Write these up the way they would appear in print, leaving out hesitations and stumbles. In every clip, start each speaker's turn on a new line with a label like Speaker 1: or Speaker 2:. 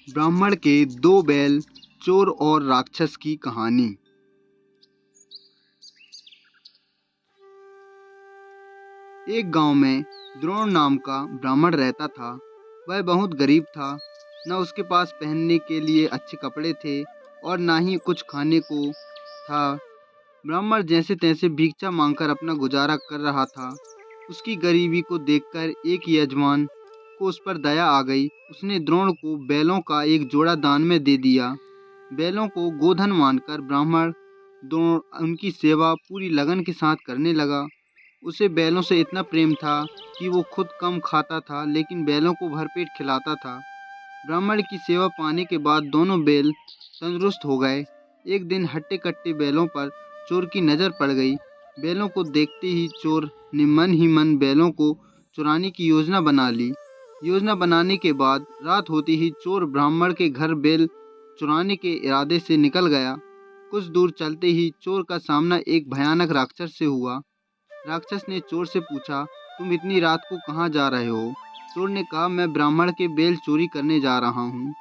Speaker 1: ब्राह्मण के दो बैल, चोर और राक्षस की कहानी। एक गांव में द्रोण नाम का ब्राह्मण रहता था। वह बहुत गरीब था। न उसके पास पहनने के लिए अच्छे कपड़े थे और ना ही कुछ खाने को था। ब्राह्मण जैसे तैसे भिक्षा मांगकर अपना गुजारा कर रहा था। उसकी गरीबी को देखकर एक यजमान को उस पर दया आ गई। उसने द्रोण को बैलों का एक जोड़ा दान में दे दिया। बैलों को गोधन मानकर ब्राह्मण द्रोण उनकी सेवा पूरी लगन के साथ करने लगा। उसे बैलों से इतना प्रेम था कि वो खुद कम खाता था लेकिन बैलों को भरपेट खिलाता था। ब्राह्मण की सेवा पाने के बाद दोनों बैल तंदुरुस्त हो गए। एक दिन हट्टे कट्टे बैलों पर चोर की नज़र पड़ गई। बैलों को देखते ही चोर ने मन ही मन बैलों को चुराने की योजना बना ली। योजना बनाने के बाद रात होते ही चोर ब्राह्मण के घर बैल चुराने के इरादे से निकल गया। कुछ दूर चलते ही चोर का सामना एक भयानक राक्षस से हुआ। राक्षस ने चोर से पूछा, तुम इतनी रात को कहाँ जा रहे हो? चोर ने कहा, मैं ब्राह्मण के बैल चोरी करने जा रहा हूँ।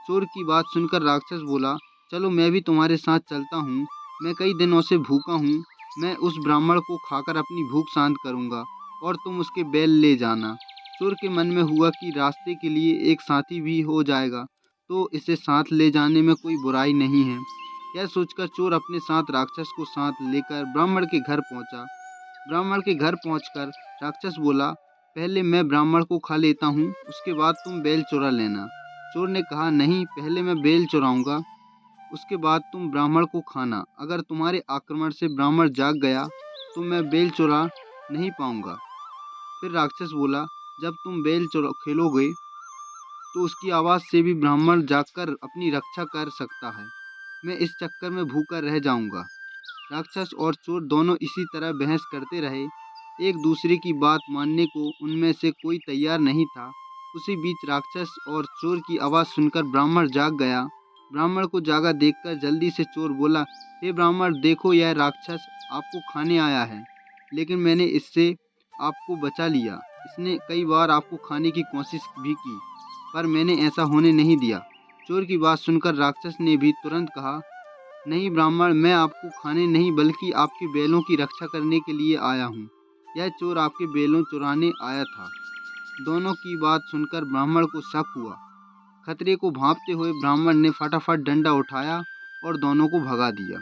Speaker 1: चोर की बात सुनकर राक्षस बोला, चलो मैं भी तुम्हारे साथ चलता हूँ। मैं कई दिनों से भूखा हूँ। मैं उस ब्राह्मण को खाकर अपनी भूख शांत करूँगा और तुम उसके बैल ले जाना। चोर के मन में हुआ कि रास्ते के लिए एक साथी भी हो जाएगा तो इसे साथ ले जाने में कोई बुराई नहीं है। यह सोचकर चोर अपने साथ राक्षस को साथ लेकर ब्राह्मण के घर पहुंचा। ब्राह्मण के घर पहुंचकर राक्षस बोला, पहले मैं ब्राह्मण को खा लेता हूँ, उसके बाद तुम बैल चुरा लेना। चोर ने कहा, नहीं, पहले मैं बैल चुराऊंगा, उसके बाद तुम ब्राह्मण को खाना। अगर तुम्हारे आक्रमण से ब्राह्मण जाग गया तो मैं बैल चुरा नहीं पाऊंगा। फिर राक्षस बोला, जब तुम बैल चुरा खेलोगे तो उसकी आवाज़ से भी ब्राह्मण जागकर अपनी रक्षा कर सकता है। मैं इस चक्कर में भूखा रह जाऊंगा। राक्षस और चोर दोनों इसी तरह बहस करते रहे। एक दूसरे की बात मानने को उनमें से कोई तैयार नहीं था। उसी बीच राक्षस और चोर की आवाज़ सुनकर ब्राह्मण जाग गया। ब्राह्मण को जागा देखकर जल्दी से चोर बोला, हे ब्राह्मण, देखो यह राक्षस आपको खाने आया है, लेकिन मैंने इससे आपको बचा लिया। इसने कई बार आपको खाने की कोशिश भी की पर मैंने ऐसा होने नहीं दिया। चोर की बात सुनकर राक्षस ने भी तुरंत कहा, नहीं ब्राह्मण, मैं आपको खाने नहीं बल्कि आपके बैलों की रक्षा करने के लिए आया हूँ। यह चोर आपके बैलों चुराने आया था। दोनों की बात सुनकर ब्राह्मण को शक हुआ। खतरे को भांपते हुए ब्राह्मण ने फटाफट डंडा उठाया और दोनों को भगा दिया।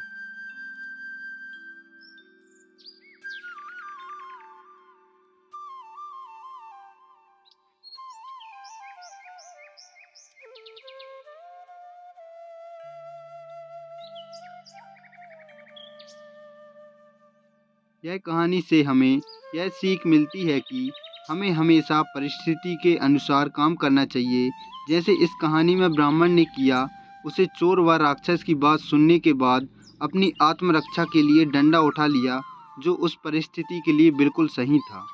Speaker 1: यह कहानी से हमें यह सीख मिलती है कि हमें हमेशा परिस्थिति के अनुसार काम करना चाहिए। जैसे इस कहानी में ब्राह्मण ने किया, उसे चोर व राक्षस की बात सुनने के बाद अपनी आत्मरक्षा के लिए डंडा उठा लिया, जो उस परिस्थिति के लिए बिल्कुल सही था।